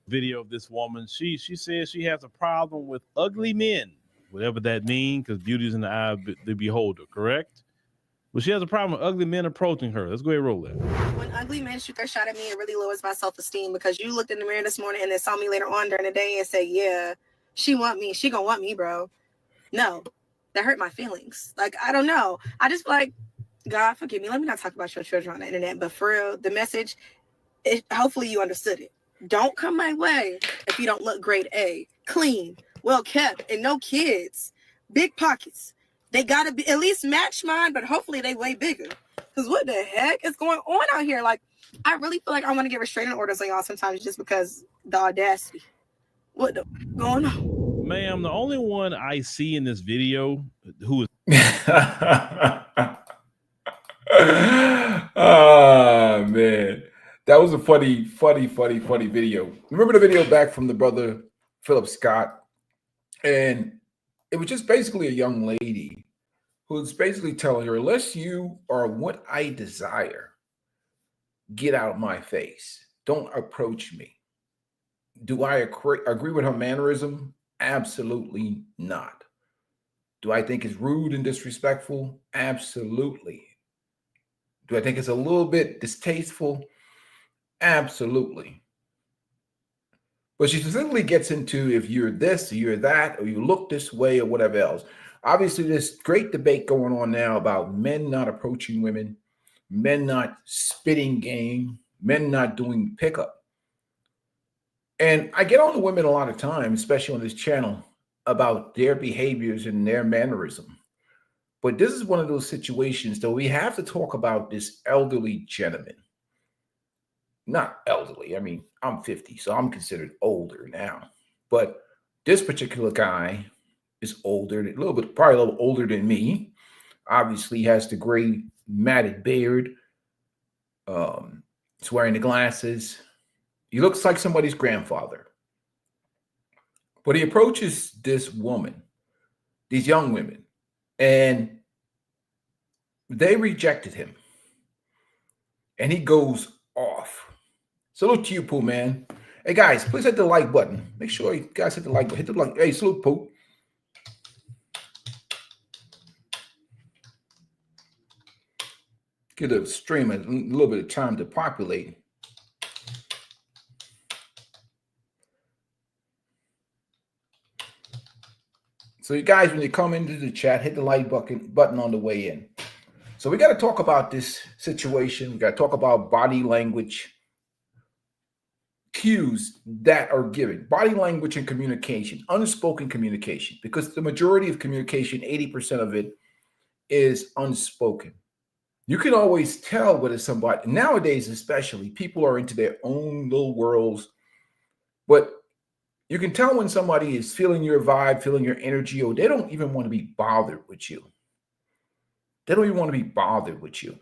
video of this woman. She says she has a problem with ugly men, whatever that means, because beauty is in the eye of the beholder, correct? Well, she has a problem with ugly men approaching her. Let's go ahead and roll that. When ugly men shoot their shot at me, it really lowers my self-esteem because you looked in the mirror this morning and then saw me later on during the day and said, yeah, she want me. She gonna want me, bro. No, that hurt my feelings. Like, I don't know. I just feel like, God, forgive me. Let me not talk about your children on the internet. But for real, the message, hopefully you understood it. Don't come my way if you don't look grade A, clean, well kept, and no kids. Big pockets. They gotta be at least match mine, but hopefully they way bigger. Because what the heck is going on out here? Like, I really feel like I want to get restraining orders on y'all sometimes just because the audacity. What the going on? Ma'am, the only one I see in this video who is Oh man, that was a funny video. Remember the video back from the brother Philip Scott, and it was just basically a young lady who was basically telling her, "Unless you are what I desire, get out of my face. Don't approach me." Do I agree with her mannerism? Absolutely not. Do I think it's rude and disrespectful? Absolutely. Do I think it's a little bit distasteful? Absolutely. But she specifically gets into if you're this or you're that or you look this way or whatever else. Obviously, there's great debate going on now about men not approaching women, men not spitting game, men not doing pickup. And I get on to women a lot of times, especially on this channel, about their behaviors and their mannerism. But this is one of those situations that we have to talk about this elderly gentleman. Not elderly. I mean, I'm 50, so I'm considered older now. But this particular guy is older, a little bit, probably a little older than me. Obviously, he has the gray matted beard. He's wearing the glasses. He looks like somebody's grandfather. But he approaches this woman, these young women, and they rejected him. And he goes off. Salute to you, Pooh, man. Hey, guys, please hit the like button. Make sure you guys hit the like button. Hit the like. Hey, salute, Pooh. Give the stream a little bit of time to populate. So you guys, when you come into the chat, hit the like button on the way in. So we got to talk about this situation. We got to talk about body language cues that are given. Body language and communication, unspoken communication, because the majority of communication, 80% of it is unspoken. You can always tell whether somebody, nowadays especially, people are into their own little worlds, but you can tell when somebody is feeling your vibe, feeling your energy, or they don't even want to be bothered with you. They don't even want to be bothered with you.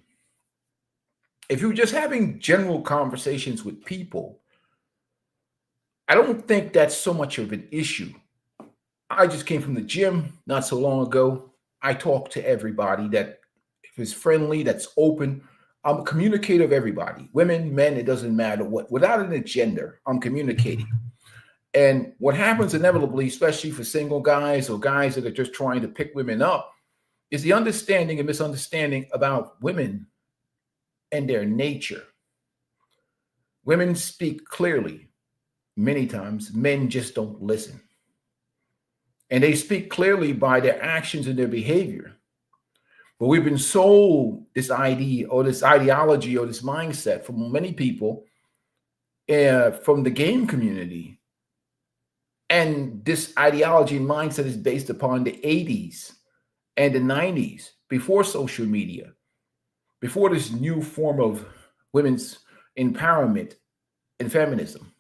If you're just having general conversations with people, I don't think that's so much of an issue. I just came from the gym not so long ago. I talk to everybody that is friendly, that's open. I'm a communicator of everybody. Women, men, it doesn't matter what. Without an agenda, I'm communicating. And what happens inevitably, especially for single guys or guys that are just trying to pick women up, is the understanding and misunderstanding about women and their nature. Women speak clearly. Many times, men just don't listen. And they speak clearly by their actions and their behavior. But we've been sold this idea or this ideology or this mindset from many people from the game community. And this ideology and mindset is based upon the 80s and the 90s, before social media, before this new form of women's empowerment and feminism.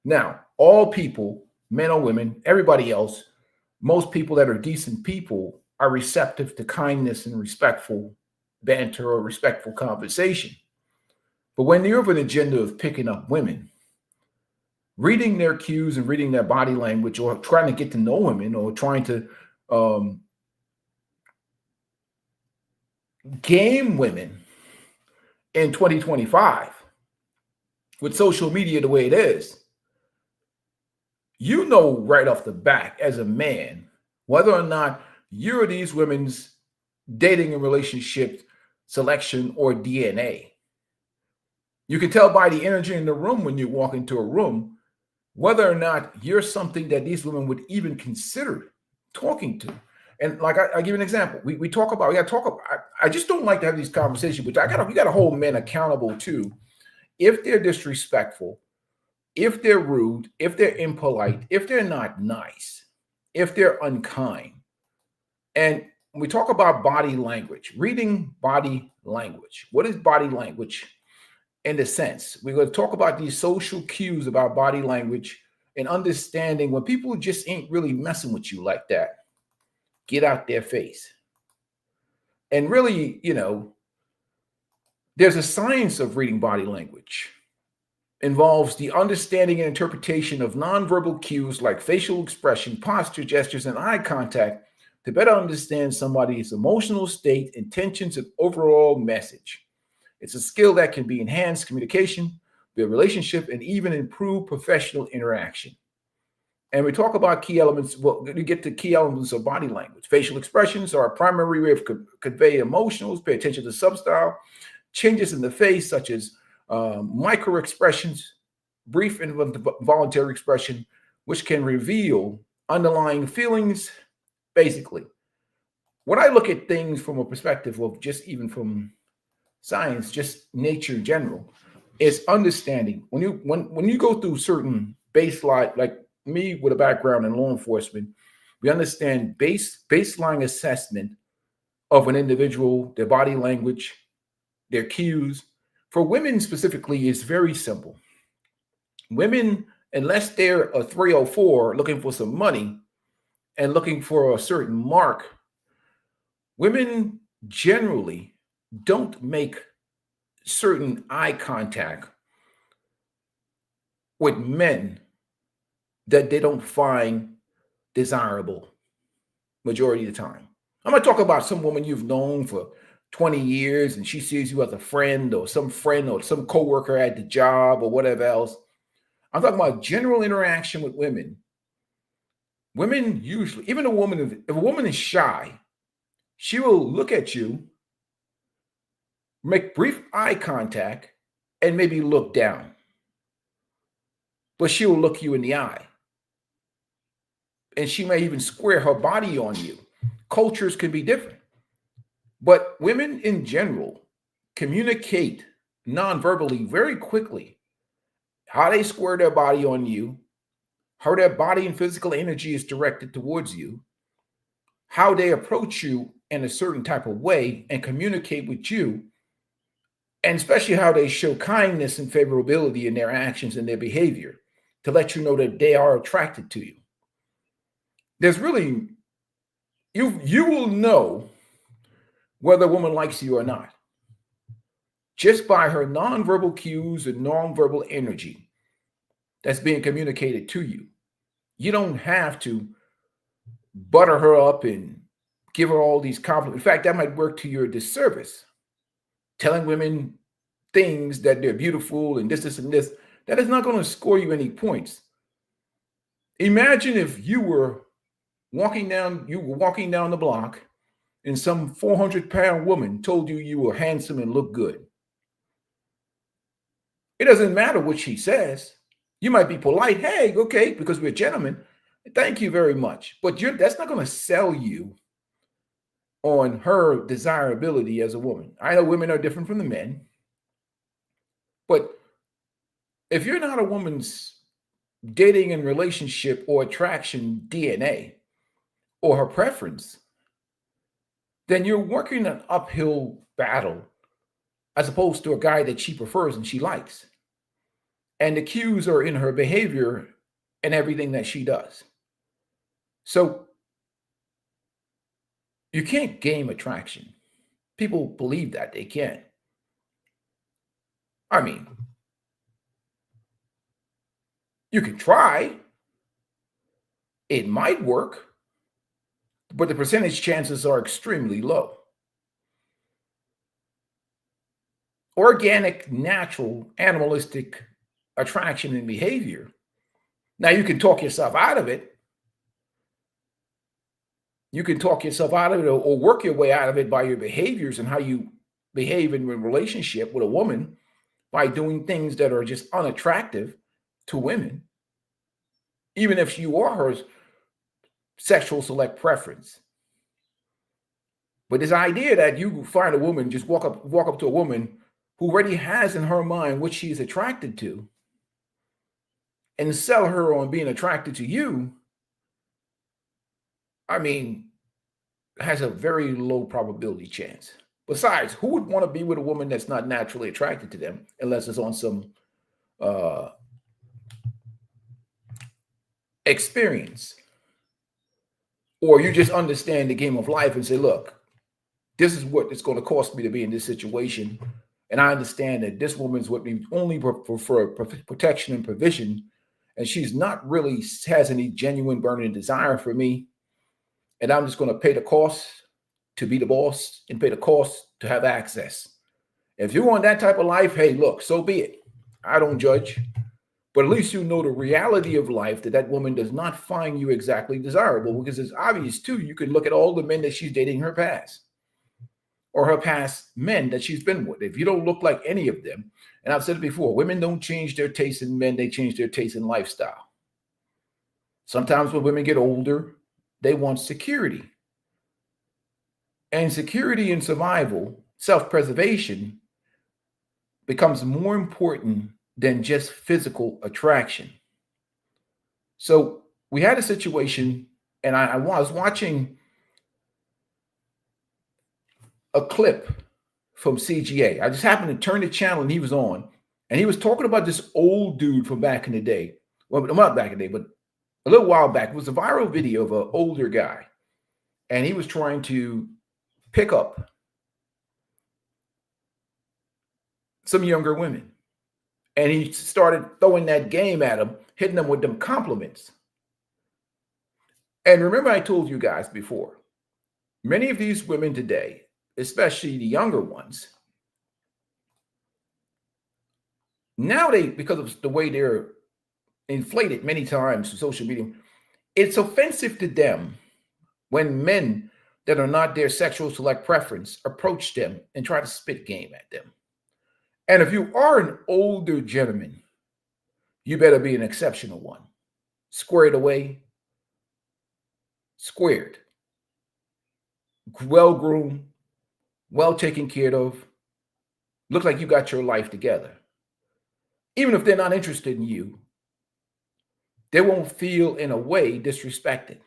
Now, all people, men or women, everybody else, most people that are decent people are receptive to kindness and respectful banter or respectful conversation. But when you have an agenda of picking up women, reading their cues and reading their body language, or trying to get to know women, or trying to game women in 2025 with social media the way it is, you know right off the back as a man whether or not you're these women's dating and relationship selection or DNA. You can tell by the energy in the room when you walk into a room whether or not you're something that these women would even consider talking to. And like I give you an example. We talk about, we got to talk about, I just don't like to have these conversations, but we got to hold men accountable too. If they're disrespectful, if they're rude, if they're impolite, if they're not nice, if they're unkind. And when we talk about body language, reading body language, what is body language in the sense? We're going to talk about these social cues about body language and understanding when people just ain't really messing with you like that. Get out their face. And really, there's a science of reading body language. Involves the understanding and interpretation of nonverbal cues like facial expression, posture, gestures, and eye contact to better understand somebody's emotional state, intentions, and overall message. It's a skill that can be enhanced communication, build relationship, and even improve professional interaction. And we talk about key elements. Well, we get to key elements of body language. Facial expressions are a primary way of convey emotions. Pay attention to substyle changes in the face, such as micro expressions, brief involuntary expression, which can reveal underlying feelings. Basically, when I look at things from a perspective of just even from science, just nature in general, is understanding when you go through certain baseline, like me with a background in law enforcement, we understand baseline assessment of an individual, their body language, their cues. For women specifically, is very simple. Women, unless they're a 304 looking for some money and looking for a certain mark, women generally don't make certain eye contact with men that they don't find desirable majority of the time. I'm going to talk about some woman you've known for 20 years and she sees you as a friend or some coworker at the job or whatever else. I'm talking about general interaction with women. Women usually, even if a woman is shy, she will look at you, make brief eye contact, and maybe look down. But she will look you in the eye. And she may even square her body on you. Cultures can be different. But women in general communicate non-verbally very quickly. How they square their body on you, how their body and physical energy is directed towards you, how they approach you in a certain type of way and communicate with you, and especially how they show kindness and favorability in their actions and their behavior to let you know that they are attracted to you. There's really, you will know whether a woman likes you or not just by her nonverbal cues and nonverbal energy that's being communicated to you. You don't have to butter her up and give her all these compliments. In fact, that might work to your disservice. Telling women things that they're beautiful and this, and this, that is not going to score you any points. Imagine if you were walking down the block and some 400-pound woman told you were handsome and look good. It doesn't matter what she says. You might be polite. Hey, okay, because we're gentlemen. Thank you very much. But that's not going to sell you on her desirability as a woman. I know women are different from the men. But if you're not a woman's dating and relationship or attraction DNA or her preference, then you're working an uphill battle as opposed to a guy that she prefers and she likes. And the cues are in her behavior and everything that she does. So you can't game attraction. People believe that they can. I mean, you can try. It might work, but the percentage chances are extremely low. Organic, natural, animalistic attraction and behavior Now you can talk yourself out of it. You can talk yourself out of it or work your way out of it by your behaviors and how you behave in a relationship with a woman by doing things that are just unattractive to women, even if you are her sexual select preference. But this idea that you find a woman, just walk up to a woman who already has in her mind what she's attracted to and sell her on being attracted to you, I mean, has a very low probability chance. Besides, who would want to be with a woman that's not naturally attracted to them unless it's on some experience? Or you just understand the game of life and say, look, this is what it's going to cost me to be in this situation. And I understand that this woman's with me only for protection and provision. And she's not really has any genuine burning desire for me. And I'm just going to pay the cost to be the boss and pay the cost to have access. If you want that type of life, hey, look, so be it. I don't judge. But at least you know the reality of life, that woman does not find you exactly desirable, because it's obvious too. You can look at all the men that she's dating in her past or her past men that she's been with. If you don't look like any of them, and I've said it before, women don't change their taste in men, they change their taste in lifestyle. Sometimes when women get older, they want security. And security and survival, self-preservation, becomes more important than just physical attraction. So we had a situation, and I was watching a clip from CGA. I just happened to turn the channel and he was on, and he was talking about this old dude from back in the day. Well, not back in the day, but a little while back. It was a viral video of an older guy, and he was trying to pick up some younger women. And he started throwing that game at them, hitting them with them compliments. And remember, I told you guys before, many of these women today, especially the younger ones, now because of the way they're inflated many times to social media, it's offensive to them when men that are not their sexual select preference approach them and try to spit game at them. And if you are an older gentleman, you better be an exceptional one. Squared away, squared, well-groomed, well taken care of, look like you got your life together. Even if they're not interested in you, they won't feel in a way disrespected.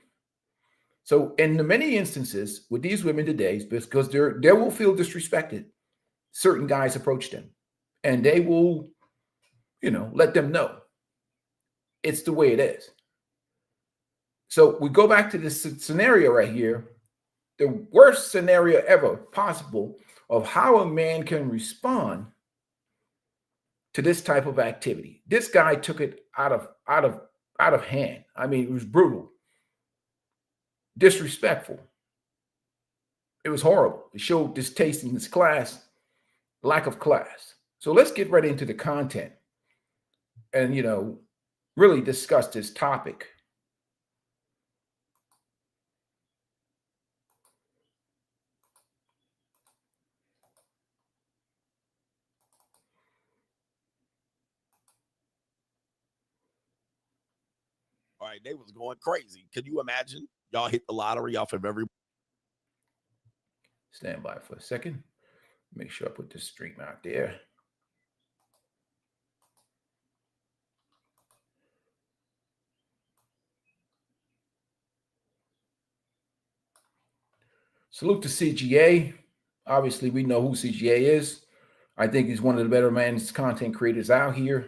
So in the many instances with these women today, because they will feel disrespected, certain guys approach them and they will, let them know it's the way it is. So we go back to this scenario right here, the worst scenario ever possible of how a man can respond to this type of activity. This guy took it out of hand. I mean, it was brutal, disrespectful. It was horrible. It showed distaste in this class, lack of class. So let's get right into the content and, really discuss this topic. All right, they was going crazy. Could you imagine? Y'all hit the lottery off of every. Stand by for a second. Make sure I put this stream out there. Salute to CGA. Obviously, we know who CGA is. I think he's one of the better man's content creators out here.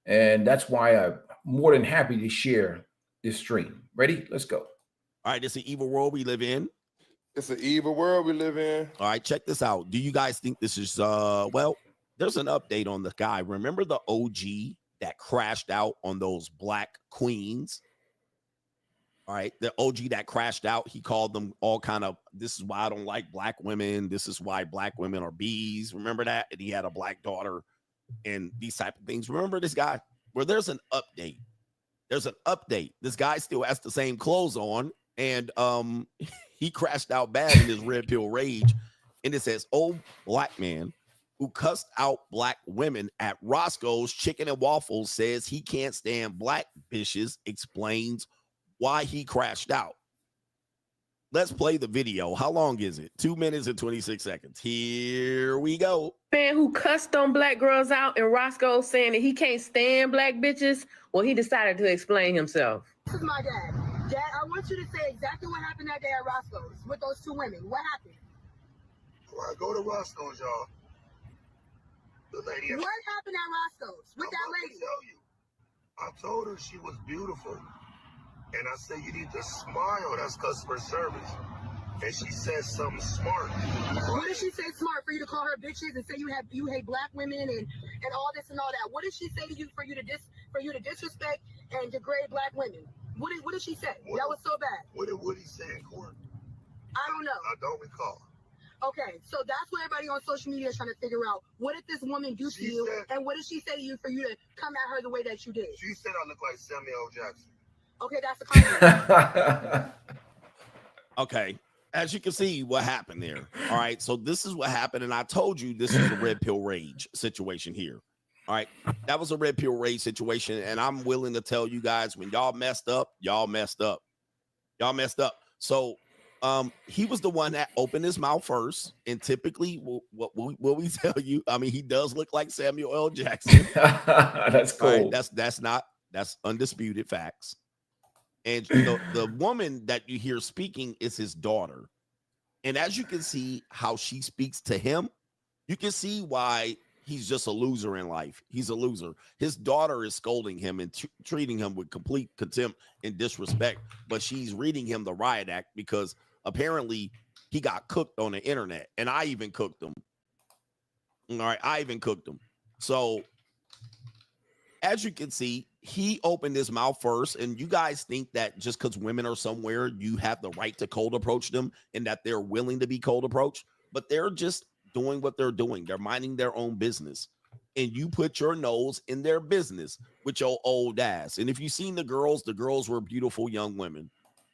And that's why I'm more than happy to share this stream. Ready? Let's go. All right, it's an evil world we live in. It's an evil world we live in. All right, check this out. Do you guys think this is well, there's an update on the guy. Remember the OG that crashed out on those black queens? All right, the OG that crashed out, he called them all kind of, this is why I don't like black women. This is why black women are bees. Remember that? And he had a black daughter and these type of things. Remember this guy? Well, there's an update. There's an update. This guy still has the same clothes on, and he crashed out bad in his red pill rage. And it says, old black man who cussed out black women at Roscoe's Chicken and Waffles says he can't stand black bitches, explains why he crashed out. Let's play the video. How long is it? 2 minutes and 26 seconds. Here we go. Man who cussed on black girls out in Roscoe saying that he can't stand black bitches. Well, he decided to explain himself. This is my dad. Dad, I want you to say exactly what happened that day at Roscoe's with those two women. What happened? Well, I go to Roscoe's, y'all. The lady. What happened at Roscoe's with that lady? Tell you. I told her she was beautiful. And I said, you need to smile. That's customer service. And she said something smart. What did she say smart for you to call her bitches and say you hate black women and all this and all that? What did she say to you for you to disrespect and degrade black women? What did she say? That was so bad. What did he say in court? I don't know. I don't recall. Okay, so that's what everybody on social media is trying to figure out. What did this woman do to you? And what did she say to you for you to come at her the way that you did? She said I look like Samuel L. Jackson. Okay, that's a compliment. Okay. As you can see what happened there. All right. So this is what happened. And I told you this is a red pill rage situation here. All right. That was a red pill rage situation. And I'm willing to tell you guys, when y'all messed up, y'all messed up. Y'all messed up. So he was the one that opened his mouth first. And typically what we tell you, I mean, he does look like Samuel L. Jackson. That's cool. Right? That's undisputed facts. And the woman that you hear speaking is his daughter. And as you can see how she speaks to him, you can see why he's just a loser in life. He's a loser. His daughter is scolding him and treating him with complete contempt and disrespect. But she's reading him the riot act because apparently he got cooked on the internet. And I even cooked him. All right. I even cooked him. So as you can see, he opened his mouth first, and you guys think that just because women are somewhere, you have the right to cold approach them and that they're willing to be cold approached, but they're just doing what they're doing. They're minding their own business, and you put your nose in their business with your old ass. And if you've seen the girls were beautiful young women.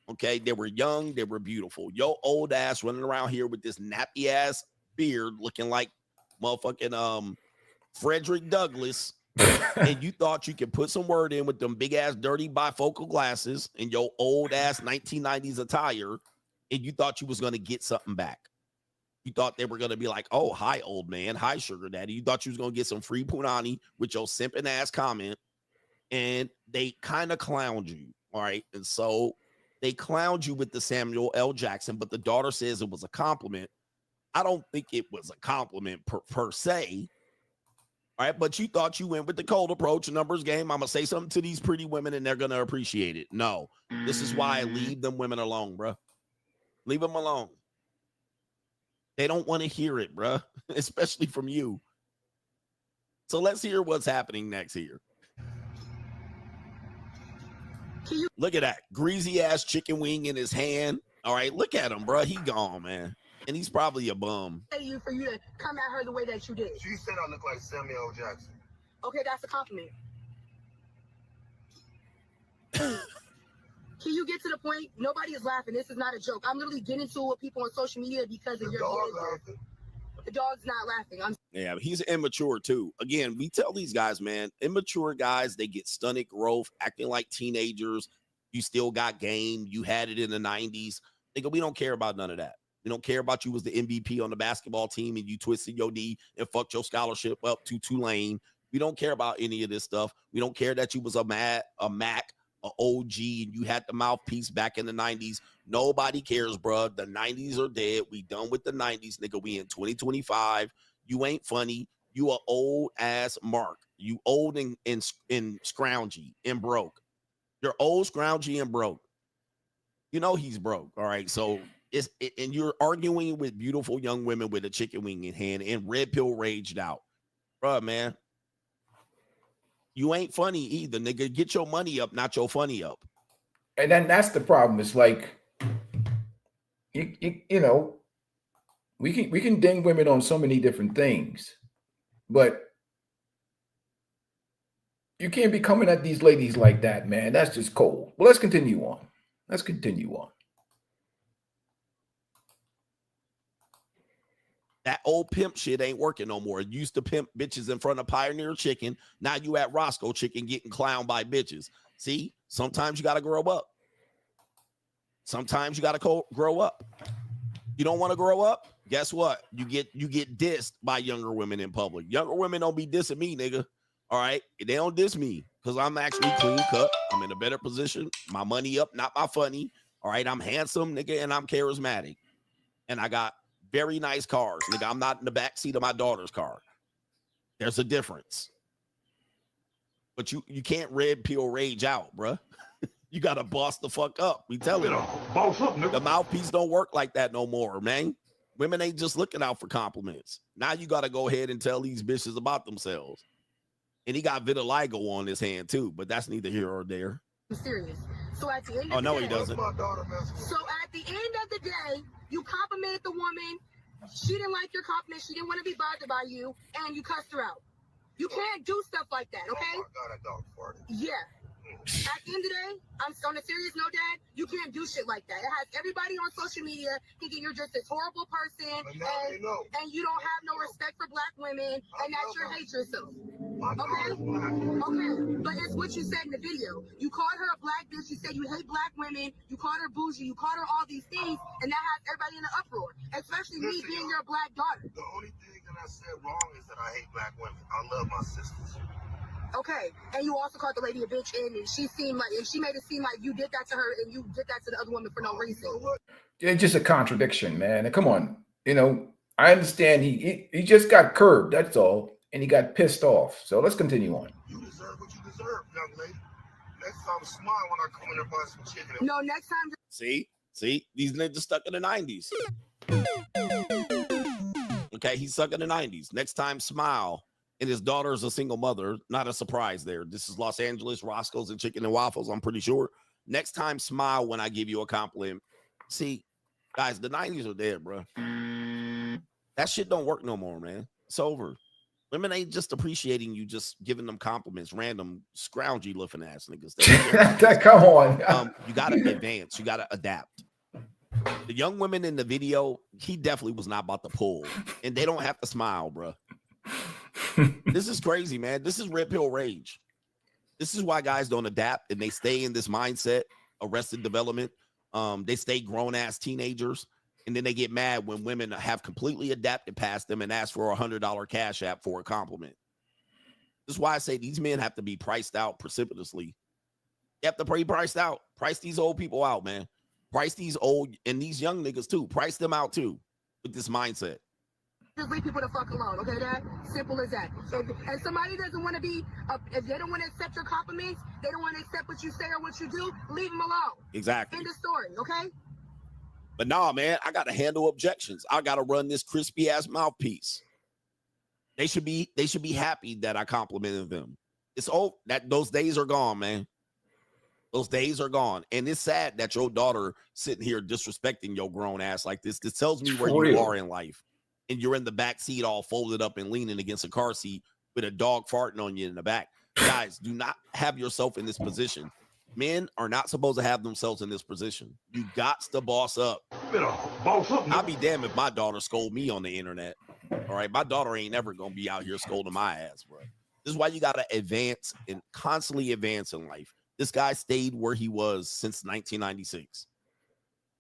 Okay, they were young, they were beautiful. Your old ass running around here with this nappy ass beard looking like motherfucking Frederick Douglass. And you thought you could put some word in with them big ass dirty bifocal glasses and your old ass 1990s attire, and you thought you was going to get something back. You thought they were going to be like, oh, hi, old man. Hi, sugar daddy. You thought you was going to get some free punani with your simping ass comment, and they kind of clowned you. All right. And so they clowned you with the Samuel L. Jackson, but the daughter says it was a compliment. I don't think it was a compliment per se. All right, but you thought you went with the cold approach, numbers game. I'm going to say something to these pretty women, and they're going to appreciate it. No, this is why I leave them women alone, bro. Leave them alone. They don't want to hear it, bro, especially from you. So let's hear what's happening next here. Look at that greasy-ass chicken wing in his hand. All right, look at him, bro. He gone, man. And he's probably a bum. For you to come at her the way that you did. She said I look like Samuel L. Jackson. Okay, that's a compliment. Can you get to the point? Nobody is laughing. This is not a joke. I'm literally getting to it with people on social media because of your behavior. The dog's not laughing. Yeah, he's immature too. Again, we tell these guys, man, immature guys, they get stunted growth, acting like teenagers. You still got game. You had it in the 90s. We don't care about none of that. We don't care about you was the MVP on the basketball team and you twisted your knee and fucked your scholarship up to Tulane. We don't care about any of this stuff. We don't care that you was a Mac, an OG, and you had the mouthpiece back in the 90s. Nobody cares, bro. The 90s are dead. We done with the 90s, nigga. We in 2025. You ain't funny. You a old ass Mark. You old and scroungy and broke. You're old, scroungy, and broke. You know he's broke. All right, so and you're arguing with beautiful young women with a chicken wing in hand and red pill raged out. Bruh, man. You ain't funny either, nigga. Get your money up, not your funny up. And then that's the problem. It's like, you know, we can ding women on so many different things, but You can't be coming at these ladies like that, man. That's just cold. Well, let's continue on. Let's continue on. That old pimp shit ain't working no more. You used to pimp bitches in front of Pioneer Chicken. Now you at Roscoe Chicken getting clowned by bitches. See, sometimes you got to grow up. Sometimes you got to grow up. You don't want to grow up? Guess what? You get dissed by younger women in public. Younger women don't be dissing me, nigga. All right? They don't diss me because I'm actually clean cut. I'm in a better position. My money up, not my funny. All right? I'm handsome, nigga, and I'm charismatic. And I got very nice cars, nigga. I'm not in the back seat of my daughter's car. There's a difference. But you can't red pill rage out, bruh. You got to boss the fuck up. We tell you. The mouthpiece don't work like that no more, man. Women ain't just looking out for compliments. Now you got to go ahead and tell these bitches about themselves. And he got vitiligo on his hand too, but that's neither here or there. I'm serious. So at the end Oh, of no, the he day, doesn't. So at the end of the day, you complimented the woman. She didn't like your compliment. She didn't want to be bothered by you, and you cussed her out. You can't do stuff like that, okay? Oh my God, that dog farted. Yeah. At the end of the day, I'm on a serious note, Dad. You can't do shit like that. It has everybody on social media thinking you're just this horrible person, But now they know. and you don't have no respect for black women, and that you hate yourself. My Okay? daughter's black. Okay, but it's what you said in the video. You called her a black bitch. You said you hate black women. You called her bougie. You called her all these things, and that has everybody in an uproar, especially me Listen, being y'all. your black daughter. The only thing that I said wrong is that I hate black women. I love my sisters. Okay, and you also called the lady a bitch, and she made it seem like you did that to her, and you did that to the other woman for no reason. You know what? It's just a contradiction, man. And come on, I understand he just got curbed. That's all, and he got pissed off. So let's continue on. You deserve what you deserve, young lady. Next time, smile when I come in and buy some chicken. No, next time. See, these niggas stuck in the 90s. Okay, he's stuck in the 90s. Next time, smile. And his daughter is a single mother. Not a surprise there. This is Los Angeles, Roscoe's and Chicken and Waffles, I'm pretty sure. Next time, smile when I give you a compliment. See, guys, the 90s are dead, bro. That shit don't work no more, man. It's over. Women ain't just appreciating you, just giving them compliments, random scroungy looking ass niggas. Come on. You got to advance. You got to adapt. The young women in the video, he definitely was not about to pull. And they don't have to smile, bro. This is crazy, man. This is red pill rage. This is why guys don't adapt and they stay in this mindset, arrested development. They stay grown-ass teenagers. And then they get mad when women have completely adapted past them and ask for a $100 cash app for a compliment. This is why I say these men have to be priced out precipitously. You have to be priced out. Price these old people out, man. Price these old and these young niggas too. Price them out too with this mindset. Just leave people the fuck alone, okay? That simple as that. And somebody doesn't want to be, if they don't want to accept your compliments, they don't want to accept what you say or what you do, leave them alone. Exactly. End of story, okay? But nah, man, I got to handle objections. I got to run this crispy ass mouthpiece. They should be happy that I complimented them. It's old. Those days are gone, man. Those days are gone. And it's sad that your daughter sitting here disrespecting your grown ass like this. This tells me where you are in life. And you're in the back seat all folded up and leaning against a car seat with a dog farting on you in the back. Guys, do not have yourself in this position. Men are not supposed to have themselves in this position. You got to boss up. I'll be damned if my daughter scold me on the internet. All right, my daughter ain't ever going to be out here scolding my ass, bro. This is why you got to advance and constantly advance in life. This guy stayed where he was since 1996.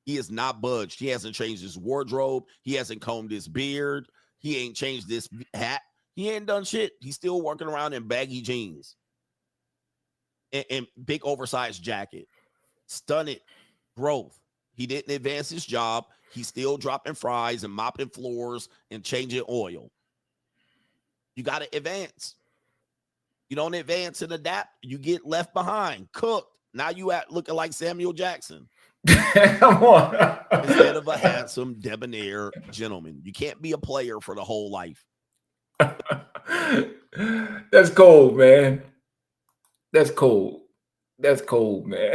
He has not budged. He hasn't changed his wardrobe. He hasn't combed his beard. He ain't changed this hat. He ain't done shit. He's still working around in baggy jeans and big oversized jacket. Stunted growth. He didn't advance his job. He's still dropping fries and mopping floors and changing oil. You got to advance. You don't advance and adapt, you get left behind, cooked. Now you looking like Samuel Jackson. Come on. Instead of a handsome, debonair gentleman. You can't be a player for the whole life. That's cold, man. That's cold. That's cold, man.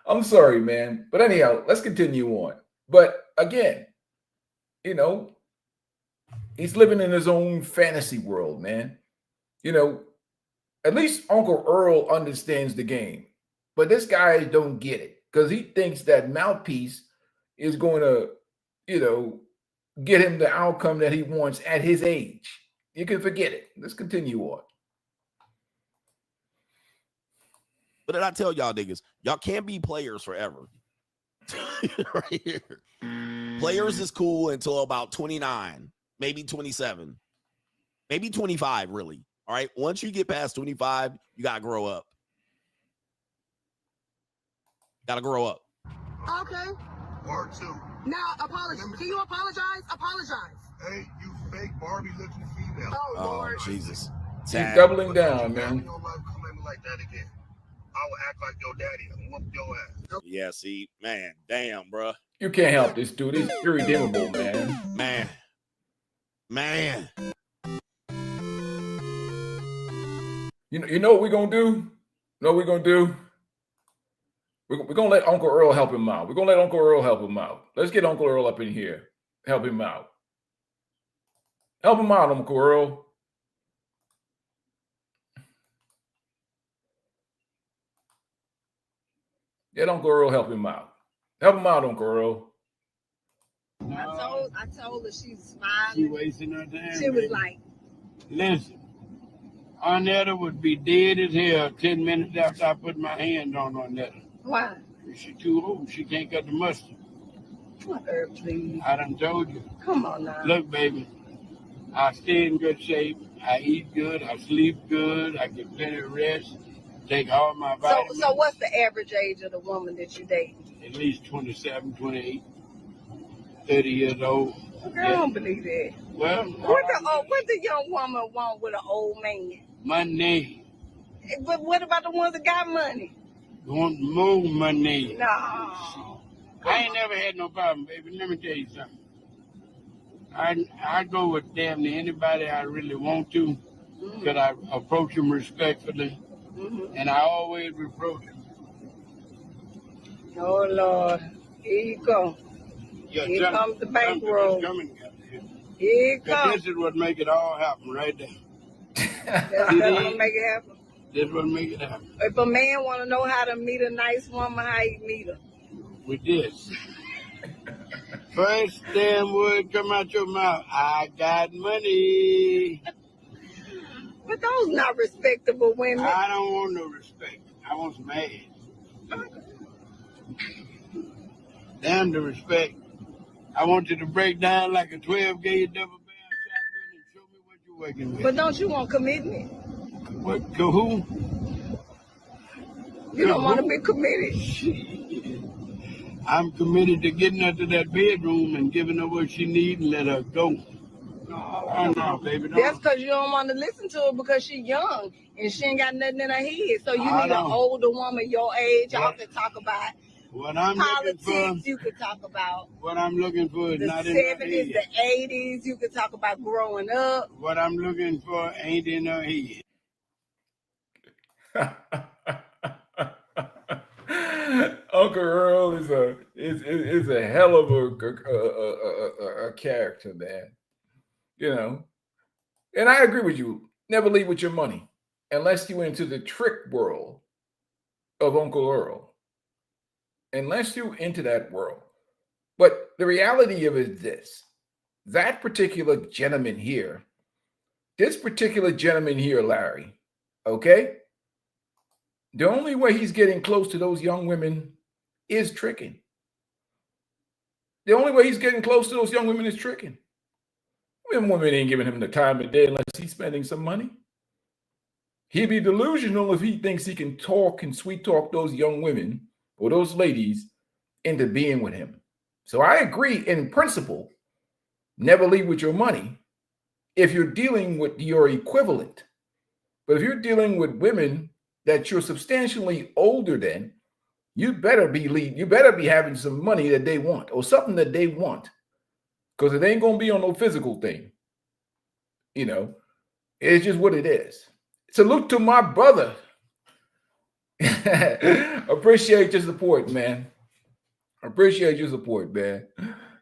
I'm sorry, man. But anyhow, let's continue on. But again, he's living in his own fantasy world, man. At least Uncle Earl understands the game, but this guy don't get it because he thinks that mouthpiece is going to, get him the outcome that he wants at his age. You can forget it. Let's continue on. But did I tell y'all niggas, y'all can't be players forever. Right here. Players is cool until about 29, maybe 27, maybe 25, really. All right. Once you get past 25, you got to grow up. Got to grow up. Okay. Part two. Now, apologize. Can you apologize? Apologize. Hey, you fake Barbie looking female. Oh, Lord. Jesus. He's Sad. doubling down, man. Your life come at me like that again. I will act like your daddy and whoop your ass. Yeah, see, man, damn, bruh. You can't help this dude. He's irredeemable, man. Man. You know what we're gonna do? You know what we're gonna do? We're gonna let Uncle Earl help him out. We're gonna let Uncle Earl help him out. Let's get Uncle Earl up in here. Help him out. Help him out, Uncle Earl. Get Uncle Earl help him out. Help him out, Uncle Earl. I told her she's smiling. She wasting her time. She was like, listen, Arnetta would be dead as hell 10 minutes after I put my hand on Arnetta. why? She's too old. She can't cut the mustard. What, Earl, please? I done told you. Come on now. Look, baby, I stay in good shape. I eat good. I sleep good. I get plenty of rest. Take all my vitamins. So what's the average age of the woman that you date? At least 27, 28, 30 years old. Girl, I don't believe that. Well, What the young woman want with an old man? money. But what about the ones that got money? Want more money. No. I ain't never had no problem, baby. Let me tell you something. I go with damn near anybody I really want to, because I approach them respectfully, and I always reproach them. Oh, Lord. Here you go. Yeah, Here comes the bankroll. Here it comes. This is what make it all happen right there. That's what make it happen. This is what make it happen. If a man want to know how to meet a nice woman, how he meet her? With this. First damn word come out your mouth. I got money. But those not respectable women. I don't want no respect. I want some ass. Damn the respect. I want you to break down like a 12-gauge double barrel shotgun and show me what you're working with. But don't you want commitment? What, to who? You don't want to be committed. I'm committed to getting her to that bedroom and giving her what she needs and let her go. Oh, no, baby. No. That's because you don't want to listen to her because she's young and she ain't got nothing in her head. So you need an older woman your age. Y'all can talk about what I'm politics. Looking for, you could talk about what I'm looking for is the not in her 70s, head. the 80s. You could talk about growing up. What I'm looking for ain't in her head. Uncle Earl is a hell of a character, man. You know, and I agree with you. Never leave with your money unless you into the trick world of Uncle Earl. Unless you into that world. But the reality of it is this: that particular gentleman here, this particular gentleman here, Larry, okay? The only way he's getting close to those young women is tricking. The only way he's getting close to those young women is tricking. Them women ain't giving him the time of day unless he's spending some money. He'd be delusional if he thinks he can talk and sweet talk those young women or those ladies into being with him. So I agree in principle, never leave with your money if you're dealing with your equivalent. But if you're dealing with women that you're substantially older than, you better be having some money that they want or something that they want, because it ain't gonna be on no physical thing. You know, it's just what it is. Salute to my brother. Appreciate your support, man. Appreciate your support, man.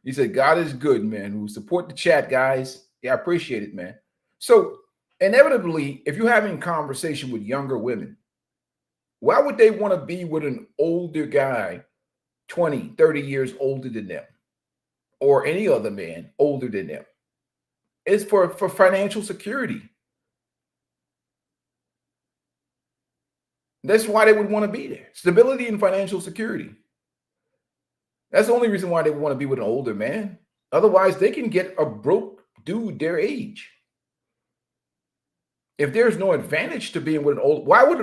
He said God is good, man. Who support the chat, guys. Yeah, I appreciate it, man. So inevitably, if you're having conversation with younger women, why would they want to be with an older guy, 20, 30 years older than them, or any other man older than them? It's for financial security. That's why they would want to be there. Stability and financial security. That's the only reason why they would want to be with an older man. Otherwise, they can get a broke dude their age. If there's no advantage to being with an old, why would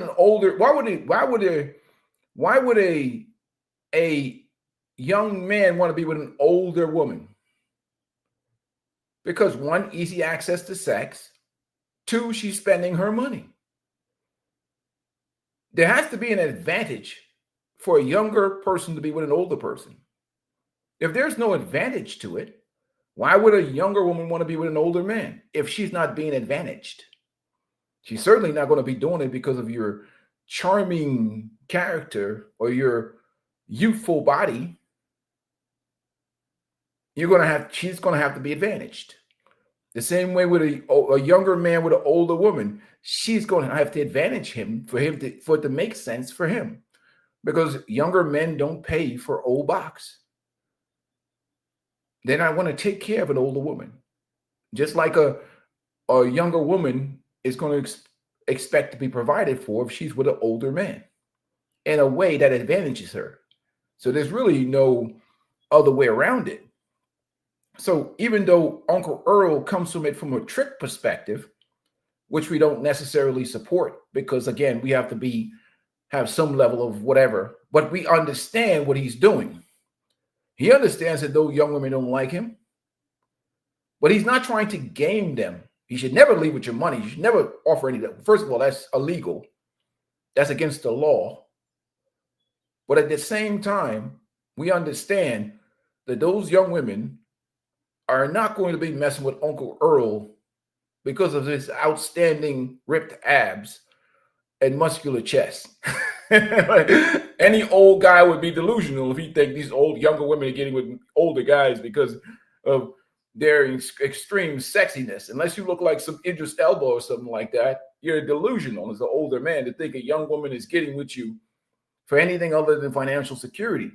a young man want to be with an older woman? Because one, easy access to sex. Two, she's spending her money. There has to be an advantage for a younger person to be with an older person. If there's no advantage to it, why would a younger woman want to be with an older man if she's not being advantaged? She's certainly not going to be doing it because of your charming character or your youthful body. She's going to have to be advantaged. The same way with a younger man with an older woman, she's going to have to advantage him for it to make sense for him, because younger men don't pay for old box. Then I want to take care of an older woman, just like a younger woman is going to expect to be provided for if she's with an older man in a way that advantages her. So there's really no other way around it. So even though Uncle Earl comes from it from a trick perspective, which we don't necessarily support, because again, we have to have some level of whatever, but we understand what he's doing. He understands that those young women don't like him, but he's not trying to game them. You should never leave with your money. You should never offer any. First of all, that's illegal. That's against the law. But at the same time, we understand that those young women are not going to be messing with Uncle Earl because of his outstanding ripped abs and muscular chest. Any old guy would be delusional if he think these younger women are getting with older guys because of their extreme sexiness. Unless you look like some Idris Elba or something like that, you're delusional as an older man to think a young woman is getting with you for anything other than financial security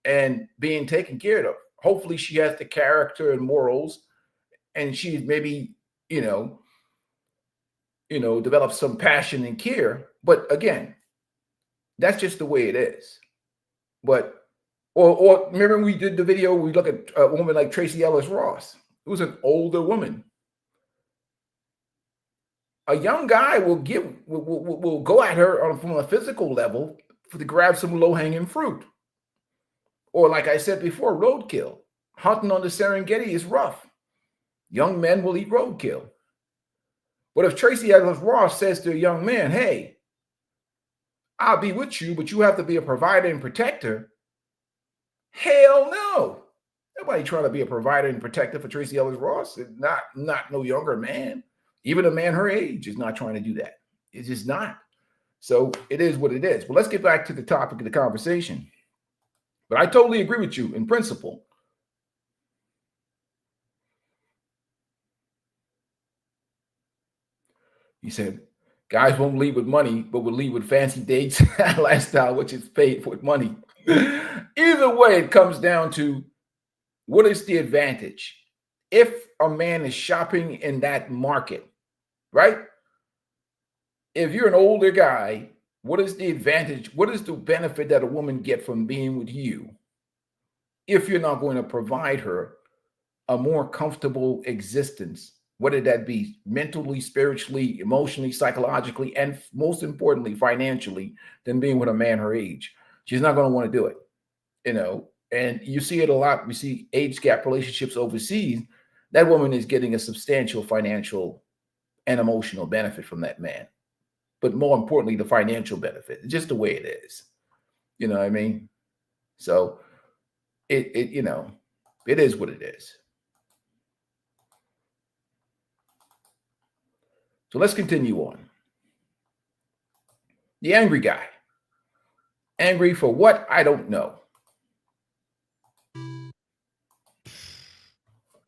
and being taken care of. Hopefully she has the character and morals, and she's maybe, develop some passion and care. But again, that's just the way it is. But, or remember we did the video, we look at a woman like Tracy Ellis Ross, who's an older woman. A young guy will go at her from a physical level to grab some low-hanging fruit. Or like I said before, roadkill. Hunting on the Serengeti is rough. Young men will eat roadkill. But if Tracy Ellis Ross says to a young man, hey, I'll be with you, but you have to be a provider and protector. Hell no. Nobody trying to be a provider and protector for Tracy Ellis Ross. Not no younger man. Even a man her age is not trying to do that. It's just not. So it is what it is. But let's get back to the topic of the conversation. But I totally agree with you in principle. He said, guys won't leave with money, but will leave with fancy dates, lifestyle, which is paid with money. Either way, it comes down to what is the advantage? If a man is shopping in that market, right? If you're an older guy, what is the advantage? What is the benefit that a woman get from being with you if you're not going to provide her a more comfortable existence? Whether that be mentally, spiritually, emotionally, psychologically, and most importantly, financially, than being with a man her age. She's not going to want to do it, and you see it a lot. We see age gap relationships overseas. That woman is getting a substantial financial and emotional benefit from that man. But more importantly, the financial benefit, just the way it is. You know what I mean? So it is what it is. So let's continue on. The angry guy. Angry for what? I don't know.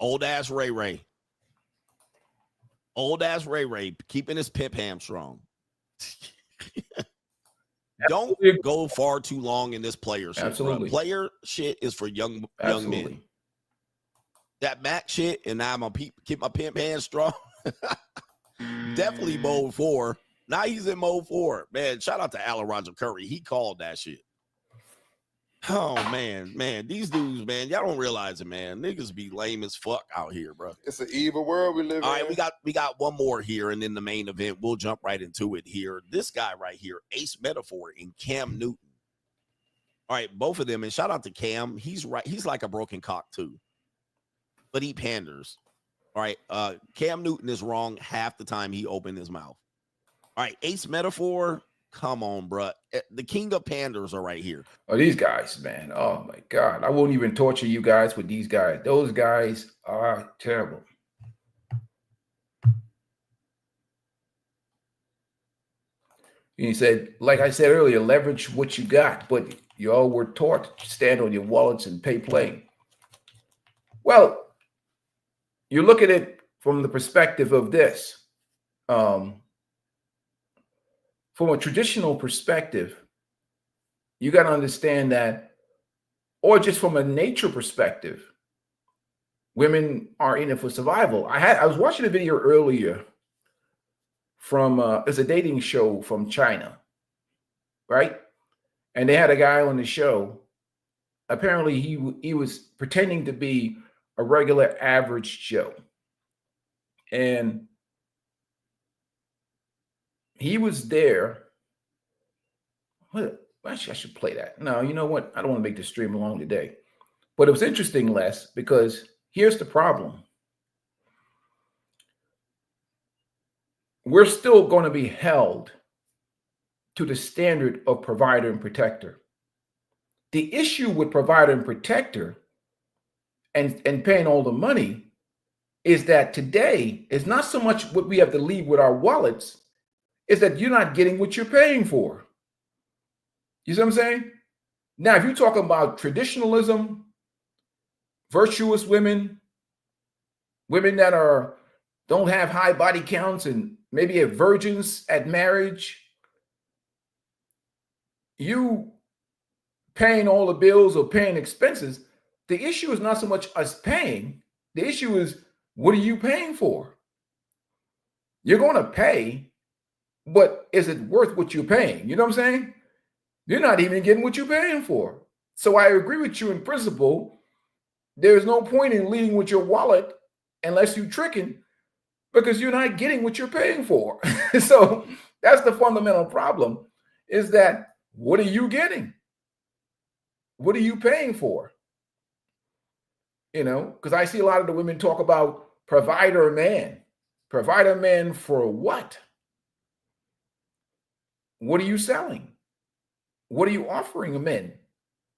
Old ass Ray Ray. Old ass Ray Ray keeping his pimp hamstrung. Don't go far too long in this player shit. Absolutely. Bro. Player shit is for young men. That Mac shit, and now I'm gonna keep my pimp hand strong. Definitely mode 4. Now he's in mode 4. Man, shout out to Alan Roger Curry. He called that shit. Oh man, these dudes, man, y'all don't realize it, man. Niggas be lame as fuck out here, bro. It's an evil world we live in. All right, we got one more here, and then the main event. We'll jump right into it here. This guy right here, Ace Metaphor and Cam Newton. All right, both of them, and shout out to Cam. He's right. He's like a broken cock too, but he panders. All right, Cam Newton is wrong half the time he opened his mouth. All right, Ace Metaphor. Come on, bro. The king of panders are right here. Oh, these guys, man. Oh, my God. I won't even torture you guys with these guys. Those guys are terrible. He said, like I said earlier, leverage what you got, but you all were taught to stand on your wallets and pay play. Well, you look at it from the perspective of this. From a traditional perspective, you got to understand that, or just from a nature perspective, women are in it for survival. I was watching a video earlier from it's a dating show from China, right? And they had a guy on the show. Apparently, he was pretending to be a regular average Joe, and he was there. Actually, I should play that. No, you know what? I don't want to make the stream long today. But it was interesting, Les, because here's the problem. We're still going to be held to the standard of provider and protector. The issue with provider and protector and paying all the money is that today is not so much what we have to leave with our wallets, is that you're not getting what you're paying for. You see what I'm saying? Now, if you're talking about traditionalism, virtuous women, women that don't have high body counts and maybe have virgins at marriage, you paying all the bills or paying expenses, the issue is not so much us paying. The issue is, what are you paying for? You're going to pay, but is it worth what you're paying? You know what I'm saying? You're not even getting what you're paying for. So I agree with you in principle. There's no point in leading with your wallet unless you're tricking, because you're not getting what you're paying for. So that's the fundamental problem, is that what are you getting? What are you paying for? You know, because I see a lot of the women talk about provider man. Provider man for what? What are you selling? What are you offering a men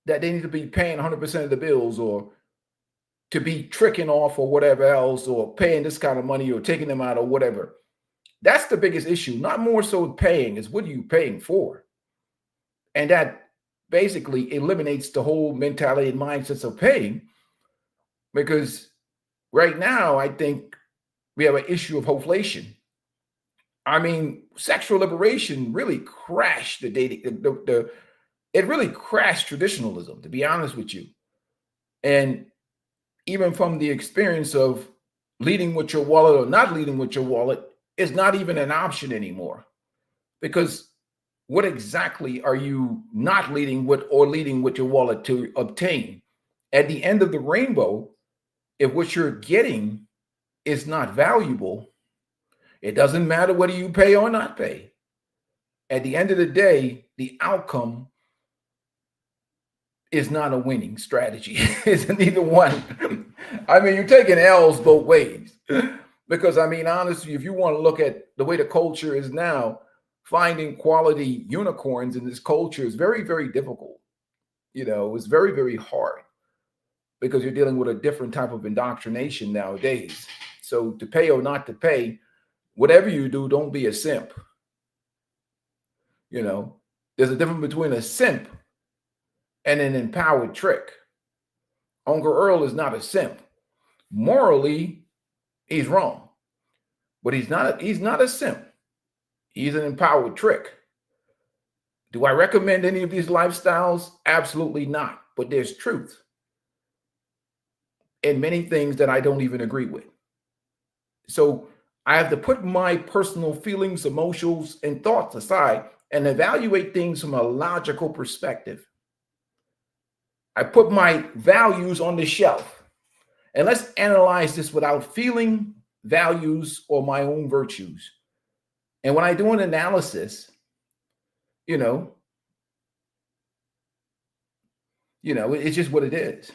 that they need to be paying 100% of the bills, or to be tricking off or whatever else, or paying this kind of money or taking them out or whatever? That's the biggest issue. Not more so paying, is what are you paying for? And that basically eliminates the whole mentality and mindsets of paying, because right now I think we have an issue of hoflation. I mean, sexual liberation really crashed the dating. It really crashed traditionalism, to be honest with you. And even from the experience of leading with your wallet or not leading with your wallet, is not even an option anymore. Because what exactly are you not leading with or leading with your wallet to obtain? At the end of the rainbow, if what you're getting is not valuable, it doesn't matter whether you pay or not pay. At the end of the day, the outcome is not a winning strategy. It's neither one. I mean, you're taking L's both ways. Because, I mean, honestly, if you want to look at the way the culture is now, finding quality unicorns in this culture is very, very difficult. You know, it's very, very hard, because you're dealing with a different type of indoctrination nowadays. So to pay or not to pay, whatever you do, don't be a simp. You know, there's a difference between a simp and an empowered trick. Uncle Earl is not a simp. Morally, he's wrong. But he's not a simp. He's an empowered trick. Do I recommend any of these lifestyles? Absolutely not. But there's truth in many things that I don't even agree with. So I have to put my personal feelings, emotions, and thoughts aside and evaluate things from a logical perspective. I put my values on the shelf. And let's analyze this without feeling, values, or my own virtues. And when I do an analysis, it's just what it is.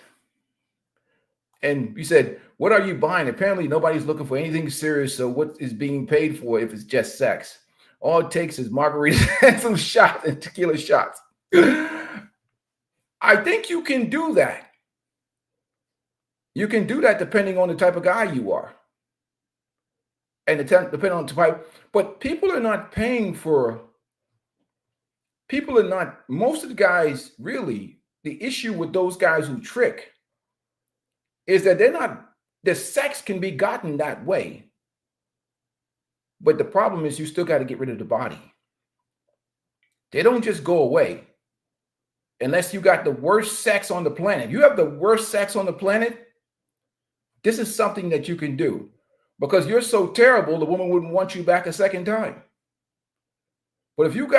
And you said, what are you buying? Apparently, nobody's looking for anything serious. So what is being paid for if it's just sex? All it takes is margaritas and some shots and tequila shots. I think you can do that. You can do that depending on the type of guy you are. And depending on the type. But people are not most of the guys, really, the issue with those guys who trick is that the sex can be gotten that way. But the problem is you still got to get rid of the body. They don't just go away unless you got the worst sex on the planet. If you have the worst sex on the planet, this is something that you can do because you're so terrible, the woman wouldn't want you back a second time. But if you're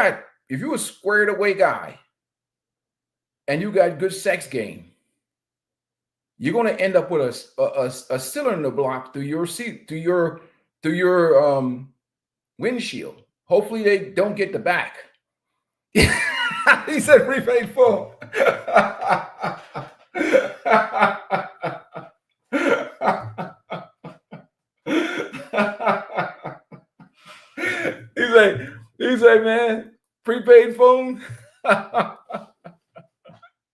a squared away guy and you got good sex game, you're going to end up with a cylinder block through your seat, through your windshield. Hopefully they don't get the back. He said prepaid phone. He said, man, prepaid phone.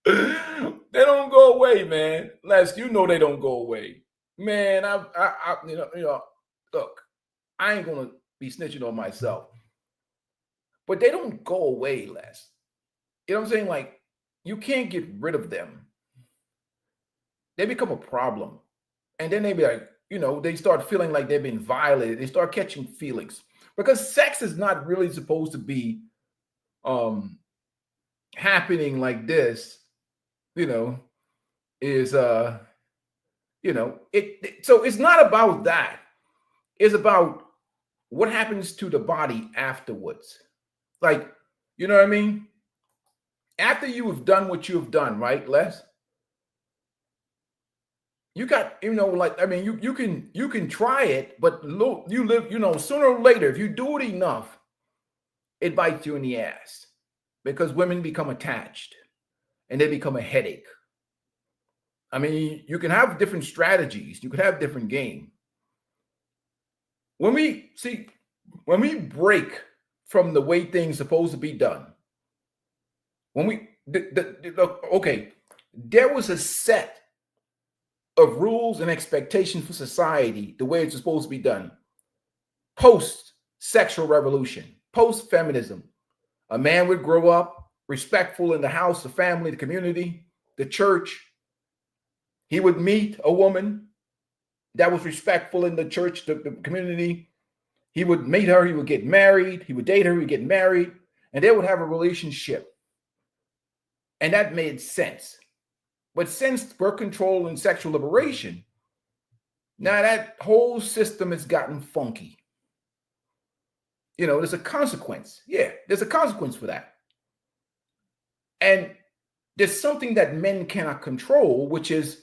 They don't go away, man. Les, you know they don't go away, man. Look, I ain't gonna be snitching on myself, but they don't go away, Les. You know what I'm saying? Like, you can't get rid of them. They become a problem, and then they be like, they start feeling like they've been violated. They start catching feelings because sex is not really supposed to be happening like this. So it's not about that. It's about what happens to the body afterwards. Like, you know what I mean? After you have done what you have done, right, Les? You got, you can try it, but you live, sooner or later, if you do it enough, it bites you in the ass because women become attached. And they become a headache. I mean, you can have different strategies. You could have different game. When we break from the way things are supposed to be done, there was a set of rules and expectations for society, the way it's supposed to be done. Post-sexual revolution, post-feminism, a man would grow up respectful in the house, the family, the community, the church. He would meet a woman that was respectful in the church, the community. He would meet her, he would get married, he would date her, he would get married, and they would have a relationship. And that made sense. But since birth control and sexual liberation, now that whole system has gotten funky. There's a consequence. Yeah, there's a consequence for that. And there's something that men cannot control, which is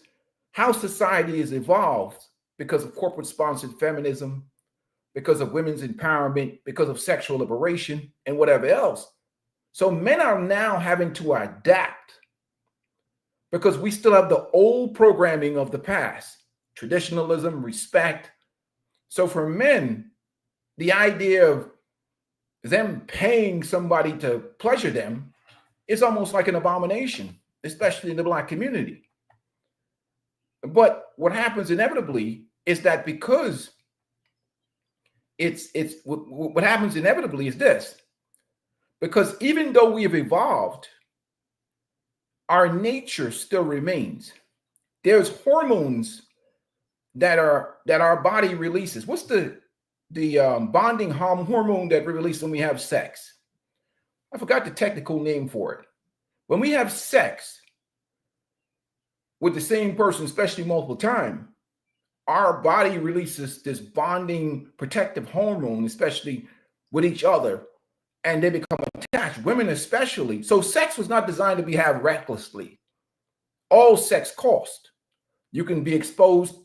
how society has evolved because of corporate-sponsored feminism, because of women's empowerment, because of sexual liberation, and whatever else. So men are now having to adapt because we still have the old programming of the past, traditionalism, respect. So for men, the idea of them paying somebody to pleasure them, it's almost like an abomination, especially in the Black community. But what happens inevitably is that because what happens inevitably is this, because even though we have evolved, our nature still remains. There's hormones that our body releases. What's the bonding hormone that we release when we have sex. I forgot the technical name for it. When we have sex with the same person, especially multiple times, our body releases this bonding protective hormone, especially with each other, and they become attached, women especially. So sex was not designed to be had recklessly. All sex cost. You can be exposed,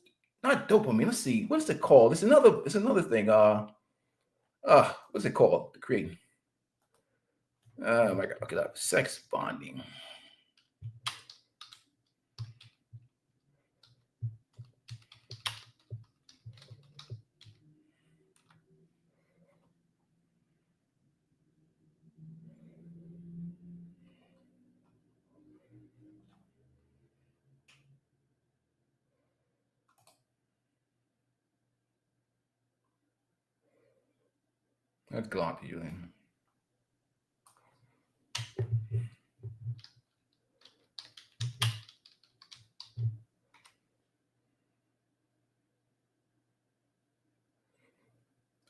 not dopamine. Let's see, what's it called? It's another thing. What's it called? The creating. Oh my God, look it up. Sex bonding. Let's go on to you then.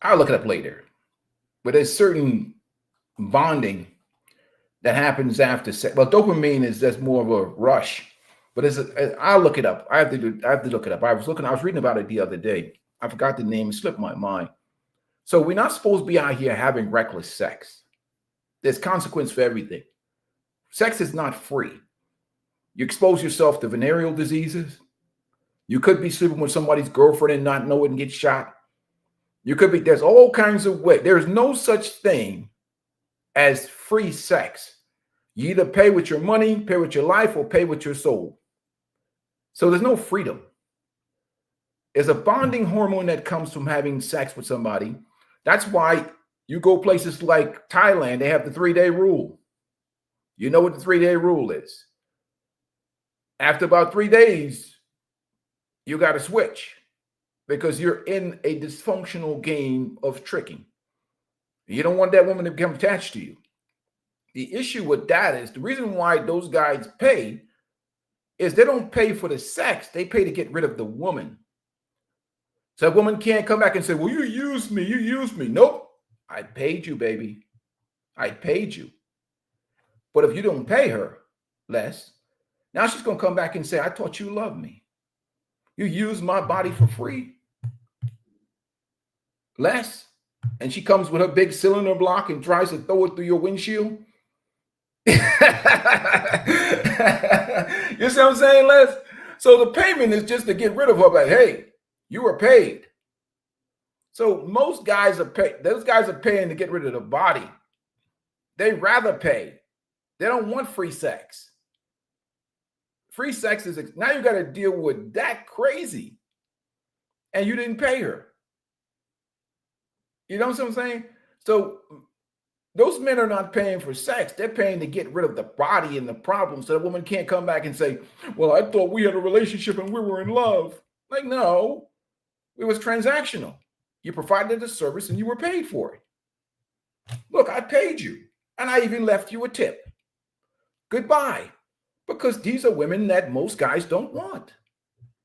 I'll look it up later. But there's certain bonding that happens after sex. Well, dopamine is just more of a rush. But I'll look it up. I have to look it up. I was reading about it the other day. I forgot the name, it slipped my mind. So we're not supposed to be out here having reckless sex. There's consequence for everything. Sex is not free. You expose yourself to venereal diseases. You could be sleeping with somebody's girlfriend and not know it and get shot. There's all kinds of ways. There's no such thing as free sex. You either pay with your money, pay with your life, or pay with your soul. So there's no freedom. There's a bonding hormone that comes from having sex with somebody. That's why you go places like Thailand, they have the 3-day rule. You know what the 3-day rule is. After about 3 days, you got to switch because you're in a dysfunctional game of tricking. You don't want that woman to become attached to you. The issue with that is the reason why those guys pay is they don't pay for the sex. They pay to get rid of the woman. So a woman can't come back and say, well, you used me. Nope. I paid you, baby. I paid you. But if you don't pay her less, now she's going to come back and say, I thought you loved me. You used my body for free. Less. And she comes with her big cylinder block and tries to throw it through your windshield. You see what I'm saying, Les? So the payment is just to get rid of her. Like, hey, you were paid. So most guys are paid. Those guys are paying to get rid of the body. They rather pay. They don't want free sex. Free sex is now you got to deal with that crazy, and you didn't pay her. You know what I'm saying? So those men are not paying for sex. They're paying to get rid of the body and the problem so the woman can't come back and say, well, I thought we had a relationship and we were in love. Like, no, it was transactional. You provided a service and you were paid for it. Look, I paid you and I even left you a tip. Goodbye. Because these are women that most guys don't want.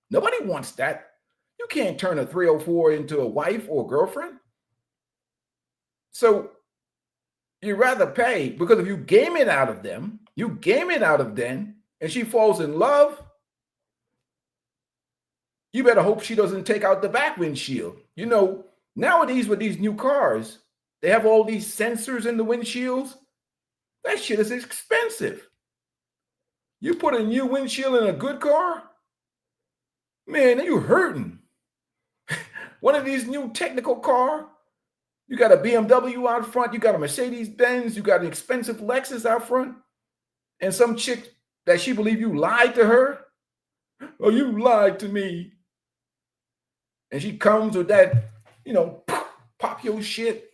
Nobody wants that. You can't turn a 304 into a wife or a girlfriend. So you rather pay, because if you game it out of them, and she falls in love, you better hope she doesn't take out the back windshield. You know, nowadays with these new cars, they have all these sensors in the windshields. That shit is expensive. You put a new windshield in a good car, man, you hurting. One of these new technical car, you got a BMW out front, you got a Mercedes-Benz, you got an expensive Lexus out front, and some chick that she believe you lied to her. Oh, you lied to me. And she comes with that, you know, pop your shit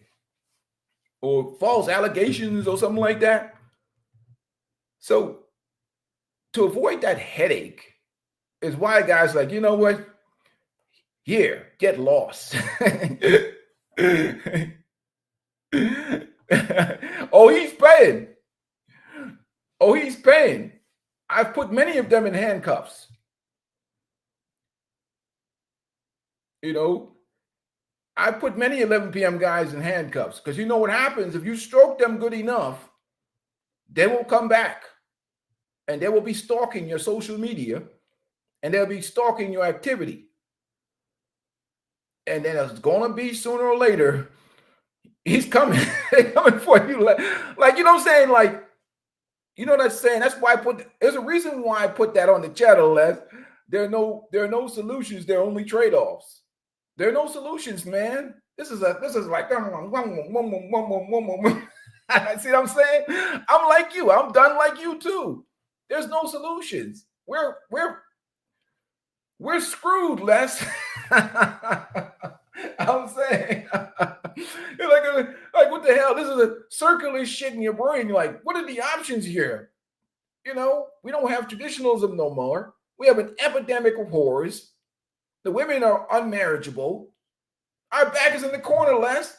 or false allegations or something like that. So to avoid that headache is why guys like, you know what? Here, get lost. Oh, he's paying. Oh, he's paying. I've put many of them in handcuffs. You know, I put many 11 p.m. guys in handcuffs because you know what happens if you stroke them good enough, they will come back and they will be stalking your social media and they'll be stalking your activity. And then it's going to be sooner or later, he's coming. They're coming for you. Like, you know what I'm saying? Like, you know what I'm saying? That's why there's a reason why I put that on the channel, Les. There are no solutions. There are only trade-offs. There are no solutions, man. This is like, see what I'm saying? I'm like you. I'm done like you too. There's no solutions. We're screwed, Les. I'm saying, you're like what the hell? This is a circular shit in your brain. You're like, what are the options here? You know, we don't have traditionalism no more. We have an epidemic of whores. The women are unmarriageable. Our back is in the corner, Les.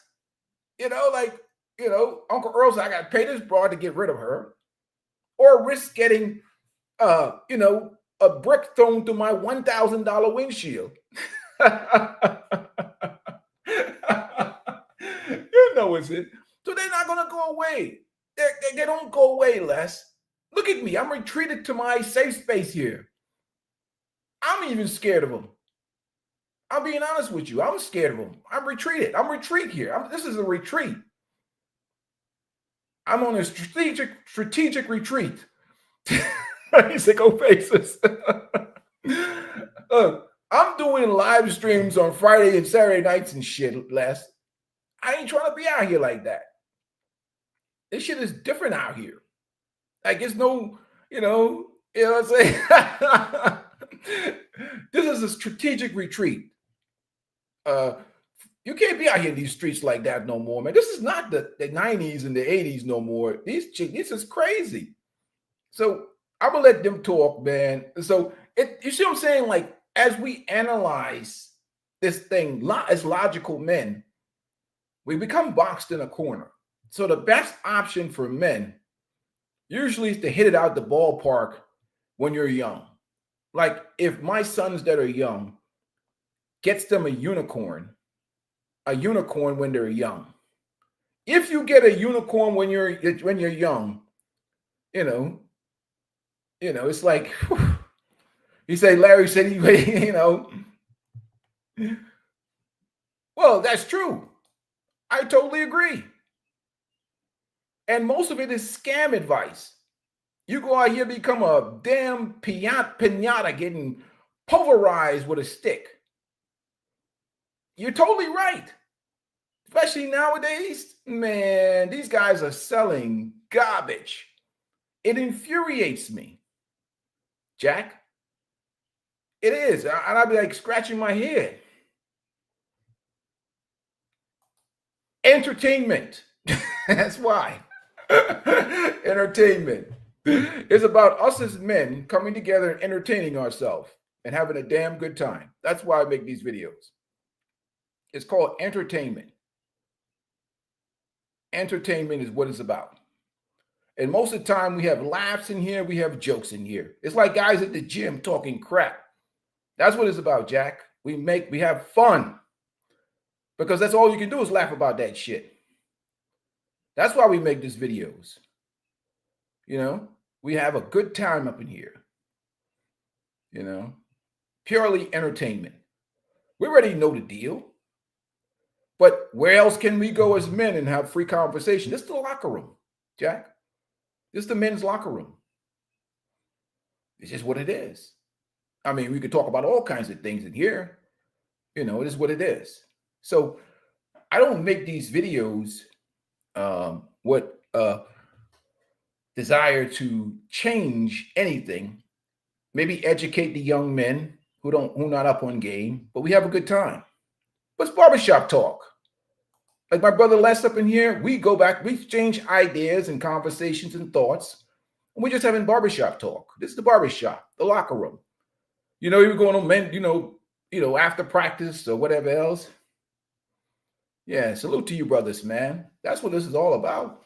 You know, like, you know, Uncle Earl said, I got to pay this broad to get rid of her, or risk getting, you know, a brick thrown through my $1,000 windshield. You know it's it. So they're not going to go away. They don't go away, Les. Look at me. I'm retreated to my safe space here. I'm even scared of them. I'm being honest with you. I'm scared of them. I'm retreated. I'm retreat here. This is a retreat. I'm on a strategic retreat. You say go faces. I'm doing live streams on Friday and Saturday nights and shit, Les. I ain't trying to be out here like that. This shit is different out here. Like it's no, you know what I'm saying? This is a strategic retreat. You can't be out here in these streets like that no more, man. This is not the 90s and the 80s no more. This is crazy. So I'm gonna let them talk, man. So you see what I'm saying? Like, as we analyze this thing as logical men, we become boxed in a corner. So the best option for men usually is to hit it out the ballpark when you're young. Like if my sons that are young gets them a unicorn when they're young. If you get a unicorn when you're young, you know, it's like you say, Larry said, you know. Well, that's true. I totally agree. And most of it is scam advice. You go out here, become a damn piñata getting pulverized with a stick. You're totally right. Especially nowadays, man, these guys are selling garbage. It infuriates me, Jack. It is. And I'll be like scratching my head. Entertainment. That's why. Entertainment. It's about us as men coming together and entertaining ourselves and having a damn good time. That's why I make these videos. It's called entertainment. Entertainment is what it's about. And most of the time we have laughs in here, we have jokes in here. It's like guys at the gym talking crap. That's what it's about, Jack. We have fun. Because that's all you can do is laugh about that shit. That's why we make these videos. You know, we have a good time up in here. You know, purely entertainment. We already know the deal. But where else can we go as men and have free conversation? This is the locker room, Jack. This is the men's locker room. It's just what it is. I mean, we could talk about all kinds of things in here. You know, it is what it is. So I don't make these videos desire to change anything. Maybe educate the young men who not up on game, but we have a good time. What's barbershop talk? Like my brother Les up in here, we go back, we exchange ideas and conversations and thoughts. And we're just having barbershop talk. This is the barbershop, the locker room. You know, you're going on men, you know, after practice or whatever else. Yeah, salute to you, brothers, man. That's what this is all about.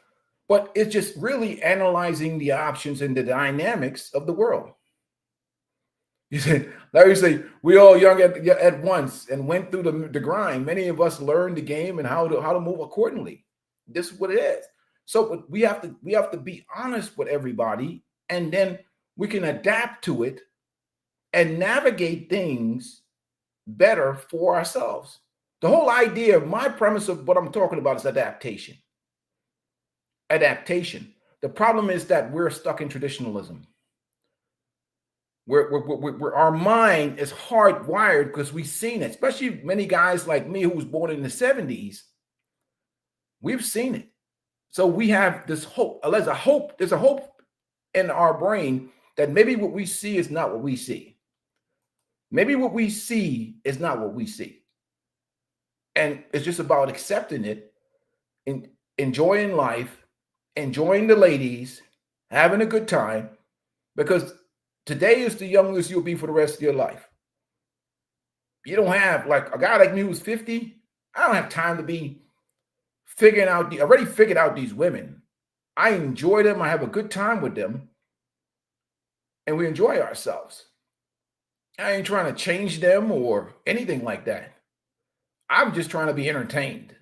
But it's just really analyzing the options and the dynamics of the world. You say, Larry say, we all young at once and went through the grind. Many of us learned the game and how to move accordingly. This is what it is. So we have to be honest with everybody, and then we can adapt to it and navigate things better for ourselves. The whole idea of my premise of what I'm talking about is adaptation. Adaptation. The problem is that we're stuck in traditionalism. We're our mind is hardwired because we've seen it, especially many guys like me who was born in the 70s. We've seen it. So we have this hope. There's a hope in our brain that maybe what we see is not what we see. Maybe what we see is not what we see. And it's just about accepting it, and enjoying life, enjoying the ladies, having a good time, because today is the youngest you'll be for the rest of your life. You don't have, like a guy like me who's 50, I don't have time to be figuring out, I already figured out these women. I enjoy them. I have a good time with them. And we enjoy ourselves. I ain't trying to change them or anything like that. I'm just trying to be entertained.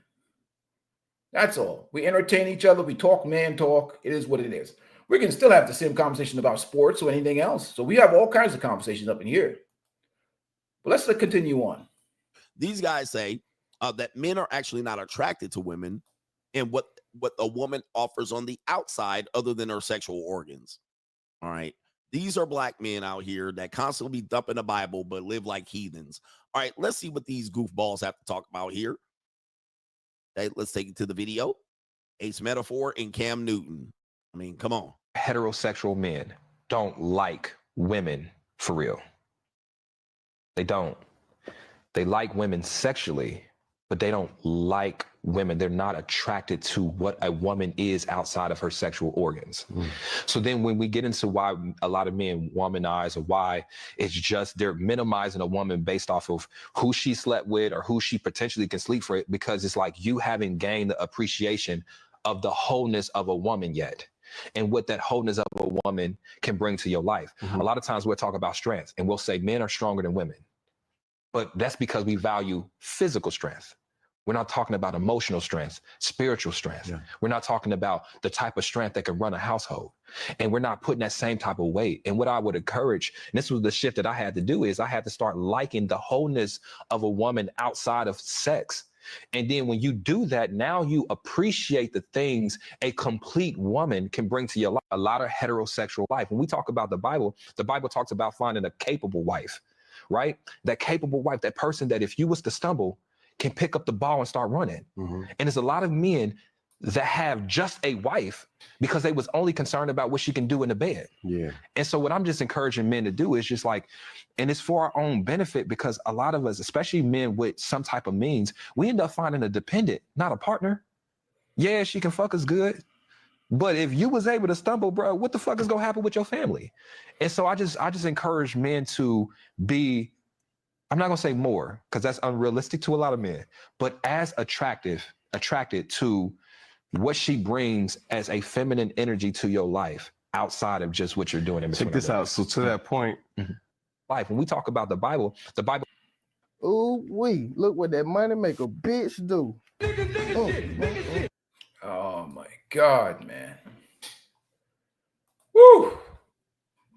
That's all. We entertain each other. We talk man talk. It is what it is. We can still have the same conversation about sports or anything else. So we have all kinds of conversations up in here. But let's continue on. These guys say that men are actually not attracted to women and what a woman offers on the outside other than her sexual organs. All right. These are black men out here that constantly dumping the Bible but live like heathens. All right, let's see what these goofballs have to talk about here. Okay, let's take it to the video. Ace Metaphor and Cam Newton. I mean, come on. Heterosexual men don't like women for real. They don't. They like women sexually, but they don't like women. They're not attracted to what a woman is outside of her sexual organs. So then when we get into why a lot of men womanize, or why it's just they're minimizing a woman based off of who she slept with or who she potentially can sleep for, it, because it's like you haven't gained the appreciation of the wholeness of a woman yet, and what that wholeness of a woman can bring to your life. A lot of times we'll talk about strength and we'll say men are stronger than women, but that's because we value physical strength. We're not talking about emotional strength, spiritual strength. Yeah. We're not talking about the type of strength that can run a household. And we're not putting that same type of weight. And what I would encourage, and this was the shift that I had to do, is I had to start liking the wholeness of a woman outside of sex. And then when you do that, now you appreciate the things a complete woman can bring to your life, a lot of heterosexual life. When we talk about the Bible talks about finding a capable wife, right? That capable wife, that person that if you was to stumble, can pick up the ball and start running. And there's a lot of men that have just a wife because they was only concerned about what she can do in the bed. Yeah. And so what I'm just encouraging men to do is just like, and it's for our own benefit, because a lot of us, especially men with some type of means, we end up finding a dependent, not a partner. Yeah, she can fuck us good, but if you was able to stumble, bro, what the fuck is gonna happen with your family? And so I just encourage men to be, I'm not gonna say more because that's unrealistic to a lot of men, but as attracted to what she brings as a feminine energy to your life outside of just what you're doing in between. Check this out. So to that point, life, when we talk about the Bible. Ooh, look what that money make a bitch do. Oh my God, man. Woo!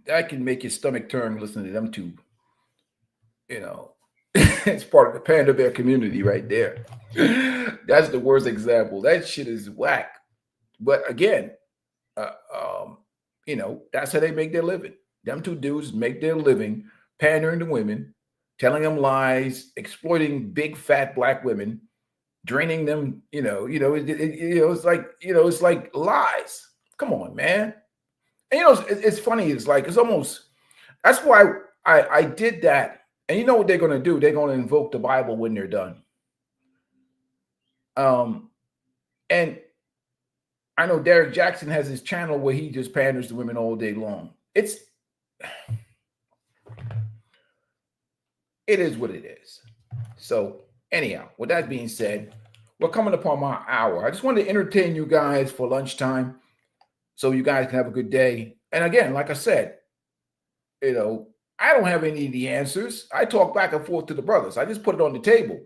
That can make your stomach turn listening to them two. You know, it's part of the panda bear community right there. That's the worst example. That shit is whack. But again, you know, that's how they make their living. Them two dudes make their living pandering to women, telling them lies, exploiting big fat black women, draining them. It's like lies. Come on, man. And it's funny. It's like it's almost. That's why I did that. And you know what they're going to do? They're going to invoke the Bible when they're done. And I know Derek Jackson has his channel where he just panders to women all day long. It is what it is. So anyhow, with that being said, we're coming upon my hour. I just wanted to entertain you guys for lunchtime so you guys can have a good day. And again, like I said, you know, I don't have any of the answers. I talk back and forth to the brothers. I just put it on the table.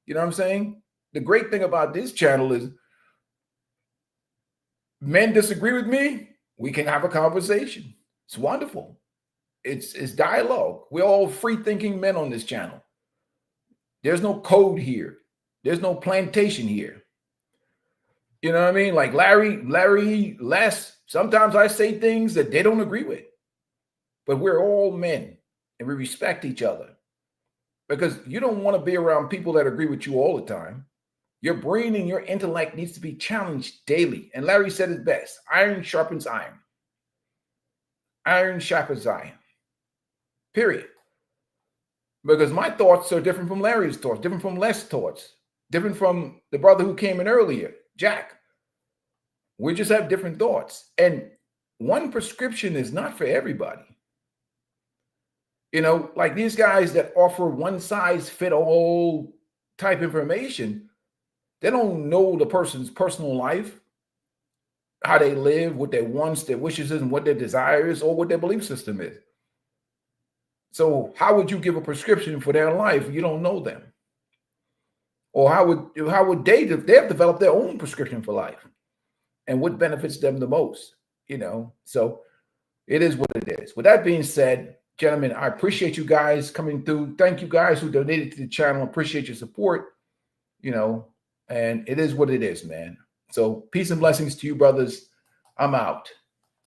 You know what I'm saying? The great thing about this channel is men disagree with me, we can have a conversation. It's wonderful. It's dialogue. We're all free-thinking men on this channel. There's no code here. There's no plantation here. You know what I mean? Like Larry, Les, sometimes I say things that they don't agree with. But we're all men and we respect each other. Because you don't want to be around people that agree with you all the time. Your brain and your intellect needs to be challenged daily. And Larry said it best. Iron sharpens iron. Iron sharpens iron. Period. Because my thoughts are different from Larry's thoughts, different from Les' thoughts, different from the brother who came in earlier, Jack. We just have different thoughts. And one prescription is not for everybody. You know, like these guys that offer one size fit all type information, they don't know the person's personal life, how they live, what their wants, their wishes is, and what their desires or what their belief system is. So how would you give a prescription for their life if you don't know them? Or how would they have developed their own prescription for life and what benefits them the most? You know, so it is what it is. With that being said, gentlemen, I appreciate you guys coming through. Thank you guys who donated to the channel. Appreciate your support, you know, and it is what it is, man. So peace and blessings to you, brothers. I'm out.